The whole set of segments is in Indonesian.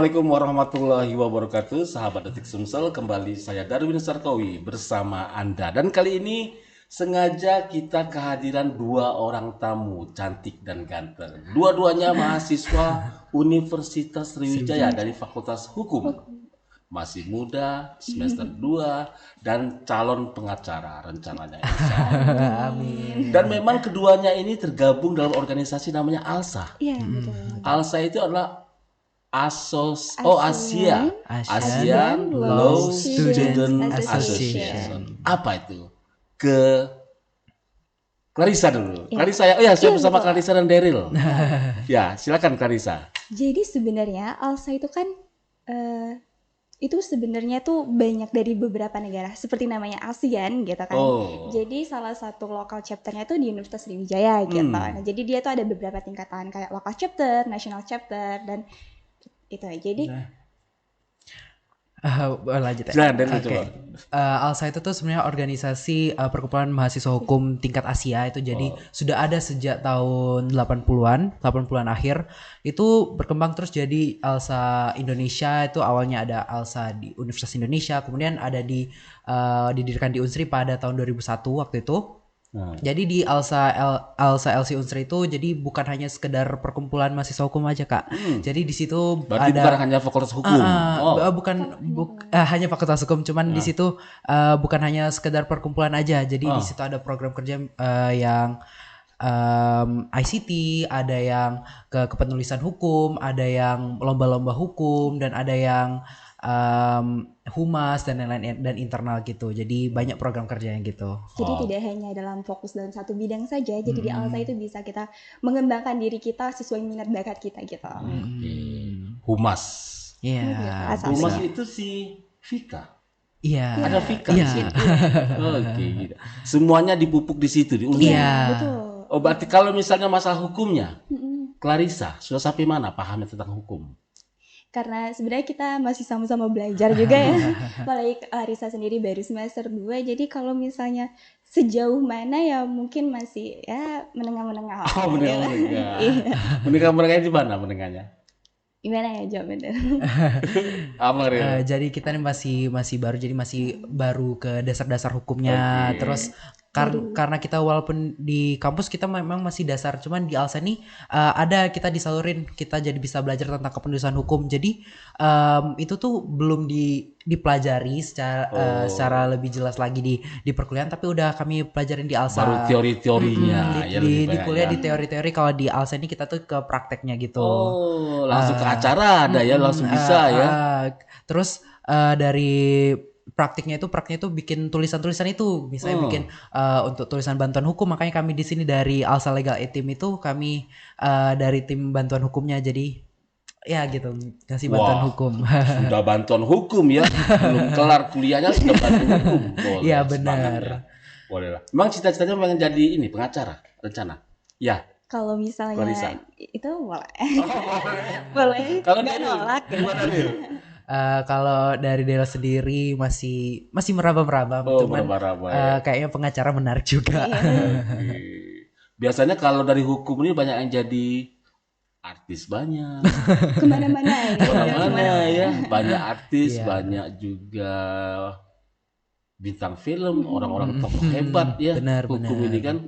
Assalamualaikum warahmatullahi wabarakatuh, sahabat Detik Sumsel. Kembali saya Darwin Sarkowi bersama Anda. Dan kali ini sengaja kita kehadiran dua orang tamu cantik dan ganteng. Dua-duanya mahasiswa Universitas Sriwijaya dari Fakultas Hukum. Masih muda, semester 2 dan calon pengacara rencananya. Amin. Dan memang keduanya ini tergabung dalam organisasi namanya ALSA. Iya, betul. ALSA itu adalah ASEAN ASEAN Law Student Association. Apa itu? Ke Clarissa dulu. Clarissa ya. Oh ya, saya bersama betul. Clarissa dan Daryl. Ya, silakan Clarissa. Jadi sebenarnya ALSA itu kan itu sebenarnya tuh banyak dari beberapa negara, seperti namanya ASEAN gitu kan. Oh. Jadi salah satu lokal chapternya tuh di Universitas Sriwijaya gitu. Nah, jadi dia tuh ada beberapa tingkatan kayak lokal chapter, national chapter dan itu. Jadi Lanjut ya. Silakan, Daryl, Oke. coba. ALSA itu tuh sebenarnya organisasi perkumpulan mahasiswa hukum tingkat Asia itu jadi sudah ada sejak tahun 80-an akhir. Itu berkembang terus jadi ALSA Indonesia. Itu awalnya ada ALSA di Universitas Indonesia, kemudian ada didirikan di Unsri pada tahun 2001 waktu itu. Jadi di ALSA LC Unsri itu jadi bukan hanya sekedar perkumpulan mahasiswa hukum aja, Kak. Jadi di situ Berarti ada bukan hanya fakultas hukum. hanya fakultas hukum, cuman di situ bukan hanya sekedar perkumpulan aja. Jadi di situ ada program kerja yang ICT, ada yang kepenulisan hukum, ada yang lomba-lomba hukum, dan ada yang humas dan lain-lain dan internal gitu. Jadi banyak program kerjanya gitu. Jadi tidak hanya dalam fokus dalam satu bidang saja. Jadi di ALSA itu bisa kita mengembangkan diri kita sesuai minat bakat kita gitu. Humas. Iya. Humas itu si Vika. Iya. Ada Vika Iya. di situ. Oke, gitu. Semuanya dipupuk di situ di Unsri. Iya. Betul. Oh, berarti kalau misalnya masalah hukumnya, Clarissa sudah sampai mana pahamnya tentang hukum? Karena sebenarnya kita masih sama-sama belajar juga ya. Apalagi Risa sendiri baru semester 2. Jadi kalau misalnya sejauh mana ya mungkin masih ya menengah-menengah. Oh, menengah-menengah. Iya. Menengah-menengahnya di mana menengahnya? Gimana ya jawabannya? Amar ya. Jadi kita ini masih baru, jadi masih baru ke dasar-dasar hukumnya. Terus karena kita walaupun di kampus kita memang masih dasar, cuman di ALSA nih ada kita disalurin, kita jadi bisa belajar tentang kepenulisan hukum. Jadi itu tuh belum dipelajari secara lebih jelas lagi di perkuliahan, tapi udah kami pelajarin di ALSA. Baru teori-teorinya ya lebih Di banyak kuliah ya. di teori-teori. Kalau di ALSA ini kita tuh ke prakteknya gitu. Oh, langsung ke acara ada ya, langsung bisa ya. Terus dari praktiknya itu bikin tulisan-tulisan itu, misalnya bikin untuk tulisan bantuan hukum. Makanya kami di sini dari ALSA Legal Aid Team itu kami dari tim bantuan hukumnya, jadi ya gitu ngasih bantuan hukum. Sudah bantuan hukum ya, belum kelar kuliahnya sudah bantuan hukum. Boleh, Iya, semangat benar. ya. Boleh lah. Memang cita-citanya pengen jadi ini pengacara rencana. Ya. Kalau misalnya Clarissa. itu boleh. Boleh. Kalau nggak dari nolak. gimana Dil? Kalau dari Dela sendiri masih meraba-meraba, Oh, cuman meraba-raba ya. kayaknya pengacara menarik juga. Biasanya kalau dari hukum ini banyak yang jadi artis banyak. Kemana-mana ya. Kemana-mana ya. Banyak artis, Iya. banyak juga bintang film, orang-orang tokoh hebat ya. Benar, hukum benar. ini kan.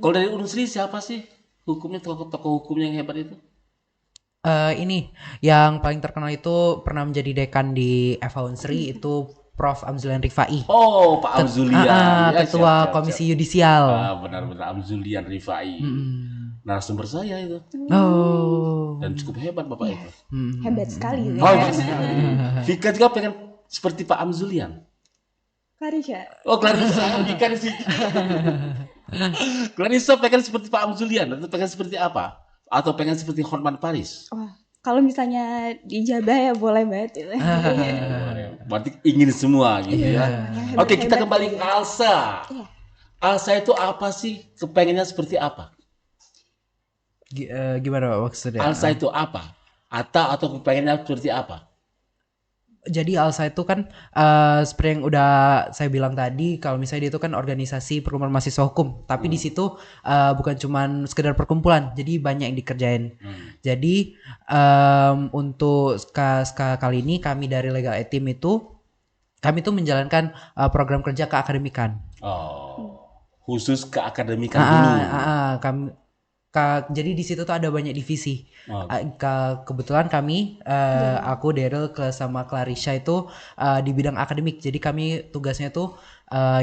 Kalau dari Unsri siapa sih hukumnya, tokoh hukum yang hebat itu? Ini yang paling terkenal itu pernah menjadi dekan di FH Unsri itu Prof. Amzulian Rifai. Oh, Pak Amzulian. Ya, Ketua siap, Komisi siap. Yudisial. Benar-benar Amzulian Rifai. Narasumber saya itu. Oh. Dan cukup hebat Bapak itu. Hebat sekali. Oh, hebat sekali. Vika juga pengen seperti Pak Amzulian. Clarissa. Oh, Clarissa, Vika di sini. Clarissa pengen seperti Pak Amzulian atau pengen seperti apa? Atau pengen seperti Hotman Paris? Wah, kalau misalnya dijabah ya boleh banget. Gitu. Berarti ingin semua gitu ya. Yang Oke, kita hebat-hebat kembali gitu. ke ALSA. Iya. ALSA itu apa sih? Kepengennya seperti apa? Gimana Pak maksudnya? ALSA itu apa? Atau kepengennya seperti apa? Jadi ALSA itu kan seperti yang udah saya bilang tadi, kalau misalnya dia itu kan organisasi perkumpulan mahasiswa hukum, tapi di situ bukan cuman sekedar perkumpulan, jadi banyak yang dikerjain. Jadi untuk kali ini kami dari Legal Aid Team itu kami tuh menjalankan program kerja keakademikan. Oh, khusus keakademikan dulu. Kami jadi di situ tuh ada banyak divisi. Oh. Kebetulan kami, aku Daryl sama Clarisha itu di bidang akademik. Jadi kami tugasnya tuh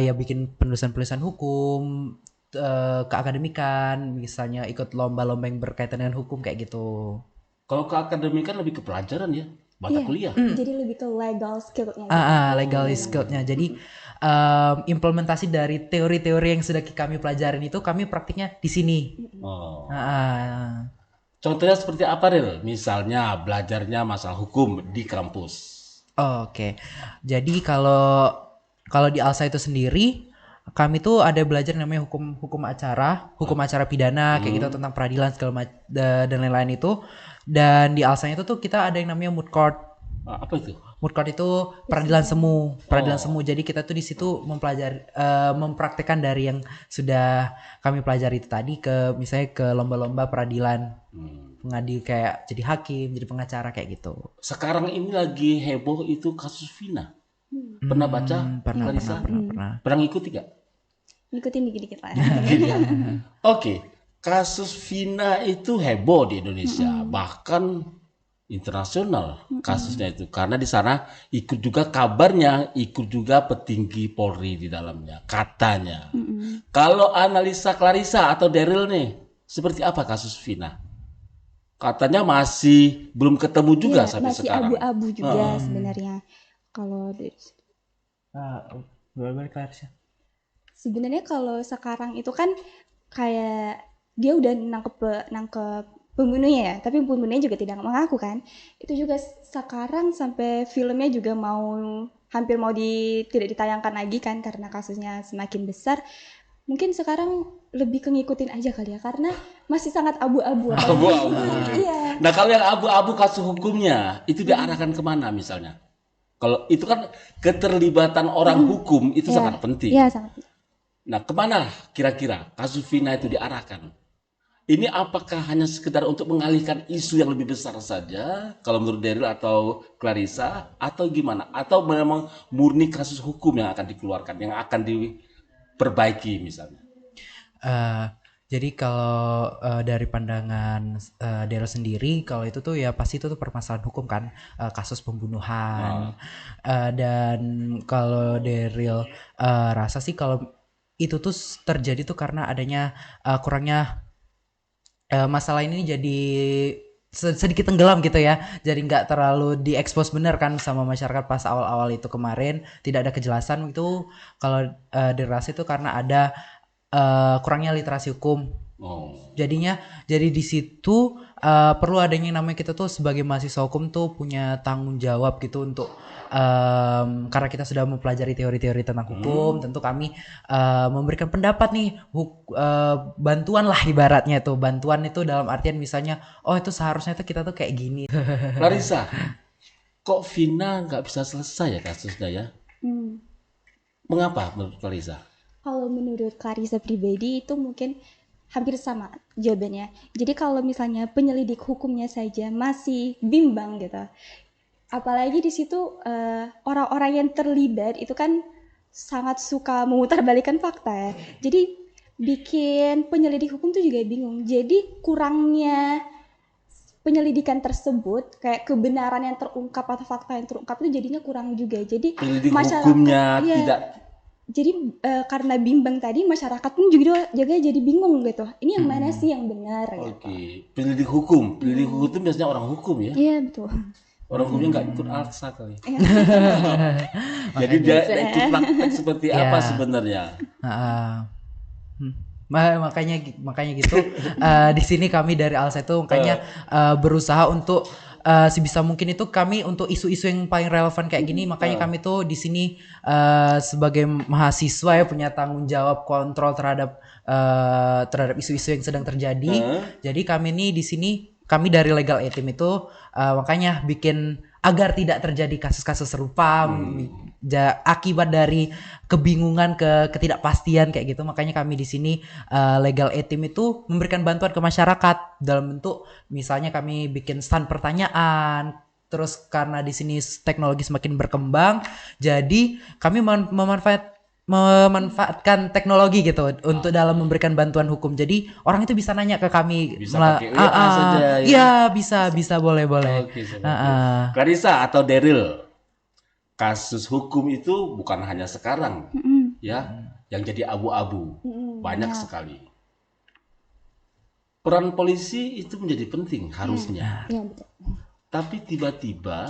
ya bikin penulisan-penulisan hukum, keakademikan, misalnya ikut lomba-lomba yang berkaitan dengan hukum kayak gitu. Kalau keakademikan lebih ke pelajaran ya, mata kuliah. Jadi lebih ke legal skill-nya. Legal skillnya. Jadi implementasi dari teori-teori yang sudah kami pelajarin itu kami praktiknya di sini. Oh. Contohnya seperti apa, Ril? Misalnya belajarnya masalah hukum di kampus. Oke. Jadi kalau di ALSA itu sendiri kami tuh ada belajar namanya hukum acara pidana kayak gitu, tentang peradilan segala dan lain-lain itu. Dan di ALSA itu tuh kita ada yang namanya moot court. Apa itu? Moot court itu peradilan semu. Jadi kita tuh di situ mempelajari mempraktekkan dari yang sudah kami pelajari itu tadi ke misalnya ke lomba-lomba peradilan. Pengadil kayak jadi hakim, jadi pengacara kayak gitu. Sekarang ini lagi heboh itu kasus Vina. Pernah baca? Pernah. Pernah ngikuti gak? Ngikutin dikit-dikit lah. Oke, kasus Vina itu heboh di Indonesia, bahkan internasional kasusnya itu, karena di sana ikut juga kabarnya, ikut juga petinggi Polri di dalamnya, katanya. Kalau analisa Clarissa atau Daryl nih, seperti apa kasus Vina? Katanya masih belum ketemu juga sampai masih sekarang. Masih abu-abu juga sebenarnya. Kalau sebenarnya kalau sekarang itu kan kayak dia udah nangkep pembunuhnya ya, tapi pembunuhnya juga tidak mengaku kan. Itu juga sekarang sampai filmnya juga hampir mau tidak ditayangkan lagi kan, karena kasusnya semakin besar. Mungkin sekarang lebih ke ngikutin aja kali ya, karena masih sangat abu-abu. Abu-abu. Iya. Nah, kalau yang abu-abu kasus hukumnya itu diarahkan kemana misalnya? Kalau itu kan keterlibatan orang hukum itu sangat penting. Iya, sangat. Nah, kemana kira-kira kasus Vina itu diarahkan? Ini apakah hanya sekedar untuk mengalihkan isu yang lebih besar saja, kalau menurut Daryl atau Clarissa, atau gimana? Atau memang murni kasus hukum yang akan dikeluarkan, yang akan diperbaiki misalnya? Jadi kalau dari pandangan Daryl sendiri, kalau itu tuh ya pasti itu tuh permasalahan hukum kan, kasus pembunuhan. Dan kalau Daryl rasa sih kalau itu tuh terjadi tuh karena adanya kurangnya masalah ini jadi sedikit tenggelam gitu ya, jadi nggak terlalu diekspos bener kan sama masyarakat pas awal-awal itu kemarin, tidak ada kejelasan itu. Kalau dirasa itu karena ada kurangnya literasi hukum. Jadi di situ perlu adanya yang namanya kita tuh sebagai mahasiswa hukum tuh punya tanggung jawab gitu untuk karena kita sudah mempelajari teori-teori tentang hukum, tentu kami memberikan pendapat nih, bantuan lah ibaratnya tuh. Bantuan itu dalam artian misalnya, oh itu seharusnya tuh kita tuh kayak gini. Clarissa, kok Vina nggak bisa selesai ya kasusnya ya? Mengapa menurut Clarissa? Kalau menurut Clarissa pribadi itu mungkin hampir sama jawabannya. Jadi kalau misalnya penyelidik hukumnya saja masih bimbang gitu, apalagi di situ orang-orang yang terlibat itu kan sangat suka memutarbalikkan fakta ya. Jadi bikin penyelidik hukum tuh juga bingung. Jadi kurangnya penyelidikan tersebut, kayak kebenaran yang terungkap atau fakta yang terungkap itu jadinya kurang juga. Jadi penyelidik hukumnya tidak. Jadi karena bimbang tadi, masyarakat pun juga jadi bingung gitu. Ini yang mana sih yang benar? Oke. Penyelidik hukum itu biasanya orang hukum ya? Iya betul. Orang hukumnya nggak ikut ALSA kali. Jadi dia ikut praktek seperti apa sebenarnya? Makanya gitu. Di sini kami dari ALSA itu makanya berusaha untuk sebisa mungkin itu kami untuk isu-isu yang paling relevan kayak gini, makanya kami tuh di sini sebagai mahasiswa ya punya tanggung jawab kontrol terhadap isu-isu yang sedang terjadi. Jadi kami nih di sini, kami dari Legal Aid Team itu makanya bikin agar tidak terjadi kasus-kasus serupa akibat dari kebingungan ketidakpastian kayak gitu. Makanya kami di sini Legal Aid Team itu memberikan bantuan ke masyarakat dalam bentuk misalnya kami bikin stand pertanyaan. Terus karena di sini teknologi semakin berkembang, jadi kami memanfaatkan teknologi gitu untuk dalam memberikan bantuan hukum. Jadi orang itu bisa nanya ke kami, Bisa pakai WA saja ya. Iya, bisa boleh. Oke, Clarissa atau Daryl, kasus hukum itu bukan hanya sekarang ya yang jadi abu-abu, banyak sekali. Peran polisi itu menjadi penting harusnya. Iya, betul. Tapi tiba-tiba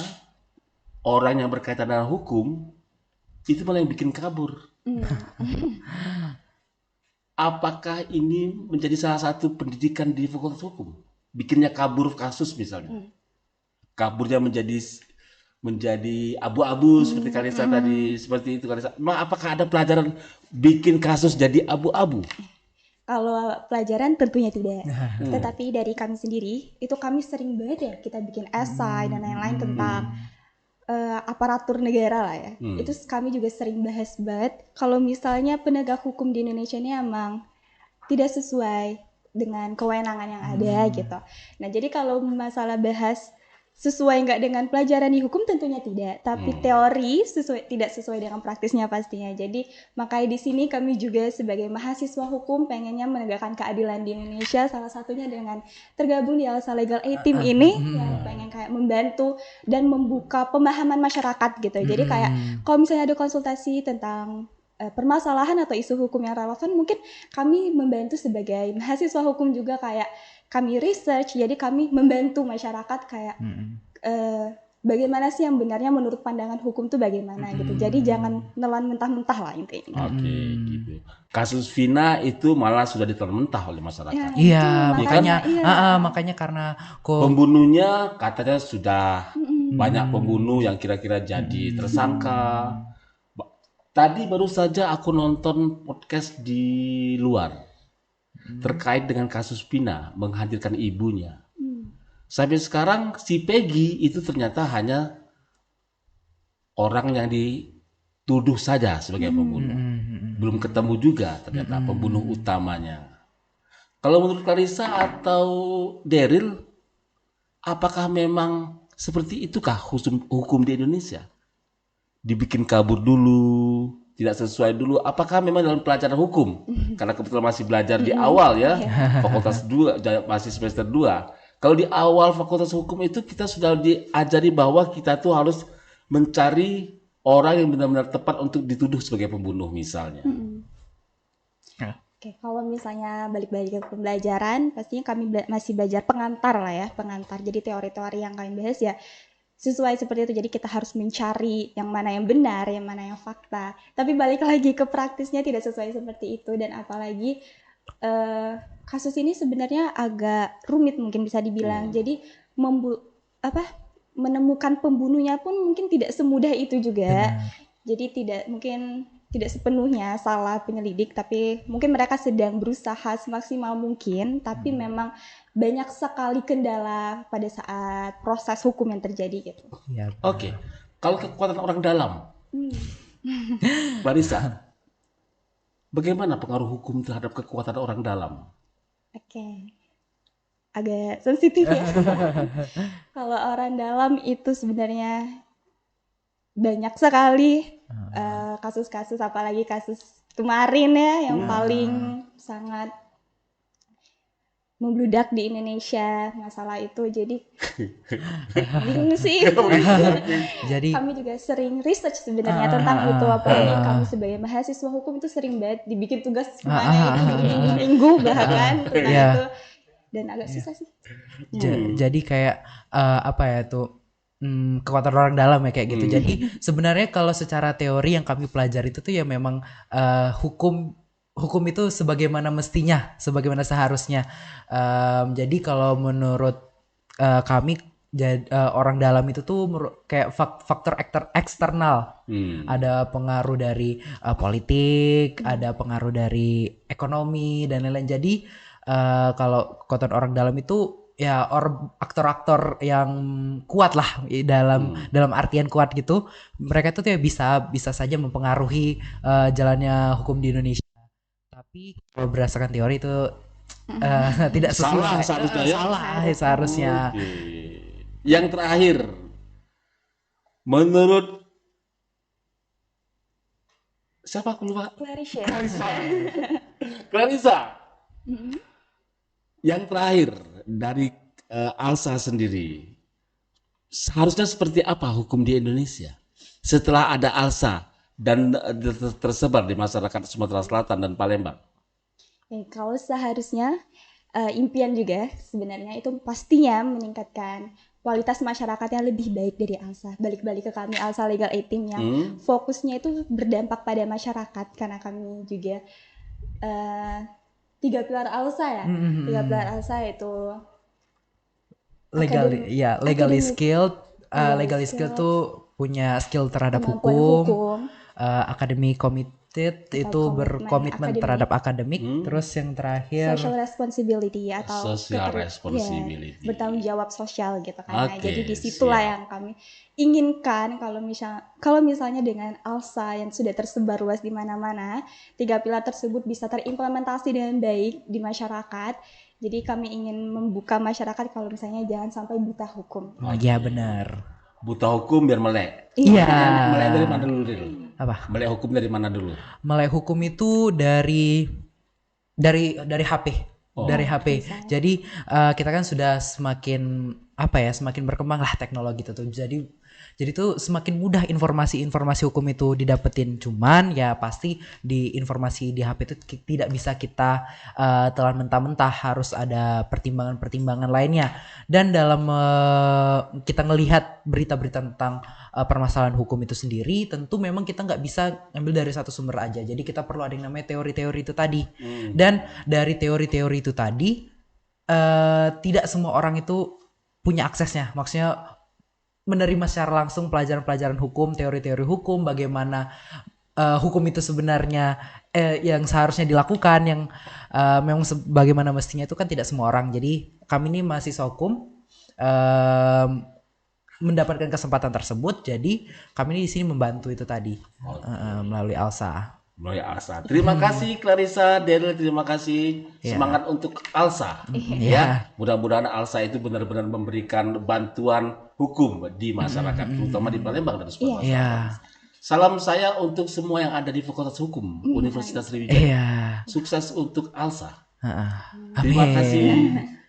orang yang berkaitan dengan hukum itu malah yang bikin kabur. Apakah ini menjadi salah satu pendidikan di fakultas hukum? Bikinnya kabur kasus misalnya. Kaburnya menjadi abu-abu seperti Clarissa tadi, seperti itu Clarissa. Apakah ada pelajaran bikin kasus jadi abu-abu? Kalau pelajaran tentunya tidak. Tetapi dari kami sendiri, itu kami sering banget ya kita bikin esai dan lain-lain tentang aparatur negara lah ya. Itu kami juga sering bahas banget. Kalau misalnya penegak hukum di Indonesia ini emang tidak sesuai dengan kewenangan yang ada gitu. Nah jadi kalau masalah bahas sesuai nggak dengan pelajaran di hukum tentunya tidak, tapi teori tidak sesuai dengan praktisnya pastinya. Jadi makanya di sini kami juga sebagai mahasiswa hukum pengennya menegakkan keadilan di Indonesia, salah satunya dengan tergabung di ALSA Legal Aid Team ini yang pengen kayak membantu dan membuka pemahaman masyarakat gitu. Jadi kayak kalau misalnya ada konsultasi tentang permasalahan atau isu hukum yang relevan, mungkin kami membantu sebagai mahasiswa hukum juga kayak kami research, jadi kami membantu masyarakat kayak bagaimana sih yang benarnya menurut pandangan hukum tuh bagaimana gitu. Jadi jangan nelan mentah-mentah lah intinya. Oke, gitu. Kasus Vina itu malah sudah ditelan mentah oleh masyarakat. Iya, makanya karena pembunuhnya katanya sudah banyak pembunuh yang kira-kira jadi tersangka. Tadi baru saja aku nonton podcast di luar terkait dengan kasus Vina menghadirkan ibunya. Sampai sekarang si Peggy itu ternyata hanya orang yang dituduh saja sebagai pembunuh. Belum ketemu juga ternyata pembunuh utamanya. Kalau menurut Clarissa atau Daryl, apakah memang seperti itukah hukum di Indonesia? Dibikin kabur dulu, tidak sesuai dulu. Apakah memang dalam pelajaran hukum? Karena kebetulan masih belajar di awal ya, fakultas 2, masih semester 2. Kalau di awal fakultas hukum itu kita sudah diajari bahwa kita tuh harus mencari orang yang benar-benar tepat untuk dituduh sebagai pembunuh misalnya. Oke, kalau misalnya balik-balik ke pembelajaran, pastinya kami masih belajar pengantar lah ya, pengantar. Jadi teori-teori yang kami bahas ya sesuai seperti itu. Jadi kita harus mencari yang mana yang benar, yang mana yang fakta. Tapi balik lagi ke praktisnya tidak sesuai seperti itu. Dan apalagi kasus ini sebenarnya agak rumit mungkin bisa dibilang. Jadi menemukan pembunuhnya pun mungkin tidak semudah itu juga. Jadi tidak sepenuhnya salah penyelidik, tapi mungkin mereka sedang berusaha semaksimal mungkin, tapi memang banyak sekali kendala pada saat proses hukum yang terjadi gitu. Oke. Kalau kekuatan orang dalam, Clarissa, bagaimana pengaruh hukum terhadap kekuatan orang dalam? Oke. Agak sensitif ya. Kalau orang dalam itu sebenarnya banyak sekali kasus-kasus, apalagi kasus kemarin ya yang paling sangat membludak di Indonesia masalah itu. Jadi bingung sih. Jadi kami juga sering research sebenarnya tentang itu, apalagi kami sebagai mahasiswa hukum itu sering banget dibikin tugas semuanya itu minggu bahkan tentang itu, dan agak susah sih. Jadi kayak apa ya tuh kekuatan orang dalam ya kayak gitu. Jadi sebenarnya kalau secara teori yang kami pelajari itu tuh ya memang hukum itu sebagaimana mestinya, sebagaimana seharusnya. Jadi kalau menurut kami orang dalam itu tuh kayak faktor eksternal. Ada pengaruh dari politik, ada pengaruh dari ekonomi dan lain-lain. Jadi kalau kekuatan orang dalam itu ya aktor-aktor yang kuat lah dalam artian kuat gitu. Mereka tuh ya bisa saja mempengaruhi jalannya hukum di Indonesia. Tapi kalau berdasarkan teori itu tidak Salah sesuai. seharusnya ya. Salah seharusnya. Oke. Yang terakhir, menurut siapa aku lupa? Clarissa. Clarissa. Yang terakhir dari Alsa sendiri, seharusnya seperti apa hukum di Indonesia setelah ada Alsa dan tersebar di masyarakat Sumatera Selatan dan Palembang? Kalau seharusnya impian juga sebenarnya itu pastinya meningkatkan kualitas masyarakatnya lebih baik dari ALSA. Balik-balik ke kami ALSA Legal Aid Team yang fokusnya itu berdampak pada masyarakat karena kami juga 3 pilar ALSA ya. 3 pilar ALSA itu legally skilled. Legally skilled tuh punya skill terhadap hukum. Academy committed itu berkomitmen terhadap akademik. Terus yang terakhir social responsibility atau responsibility. Bertanggung jawab sosial gitu kan. Nah, jadi disitulah yang kami inginkan kalau misalnya dengan ALSA yang sudah tersebar luas di mana-mana, 3 pilar tersebut bisa terimplementasi dengan baik di masyarakat. Jadi kami ingin membuka masyarakat kalau misalnya jangan sampai buta hukum. Oh iya benar. Buta hukum biar melek. Iya. Melek dari mana dulu? Apa? Melek hukum dari mana dulu? Melek hukum itu dari HP. Dari HP. Jadi kita kan sudah semakin berkembang lah teknologi itu tuh. Jadi tuh semakin mudah informasi hukum itu didapetin. Cuman ya pasti di informasi di HP itu tidak bisa kita telan mentah-mentah, harus ada pertimbangan-pertimbangan lainnya. Dan dalam kita ngelihat berita-berita tentang permasalahan hukum itu sendiri, tentu memang kita nggak bisa ngambil dari satu sumber aja. Jadi kita perlu ada yang namanya teori-teori itu tadi. Dan dari teori-teori itu tadi tidak semua orang itu punya aksesnya. Maksudnya menerima secara langsung pelajaran-pelajaran hukum, teori-teori hukum, bagaimana hukum itu sebenarnya yang seharusnya dilakukan, yang memang bagaimana mestinya itu kan tidak semua orang. Jadi kami ini mahasiswa hukum mendapatkan kesempatan tersebut, jadi kami ini di sini membantu itu tadi melalui ALSA. Terima kasih Clarissa, Daryl, terima kasih. Semangat untuk ALSA. Ya, mudah-mudahan ALSA itu benar-benar memberikan bantuan hukum di masyarakat, terutama di Palembang dan Sumatera Selatan. Salam saya untuk semua yang ada di Fakultas Hukum Universitas Sriwijaya. Sukses untuk ALSA. Terima kasih.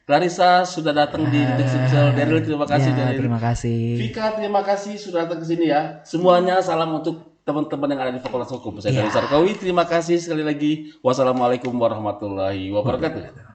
Clarissa sudah datang di Detik Sumsel. Daryl, terima kasih. Terima kasih. Vika, terima kasih sudah datang ke sini ya. Semuanya salam untuk teman-teman yang ada di Fakultas Hukum. Saya Dari Sarkawi, terima kasih sekali lagi. Wassalamualaikum warahmatullahi wabarakatuh.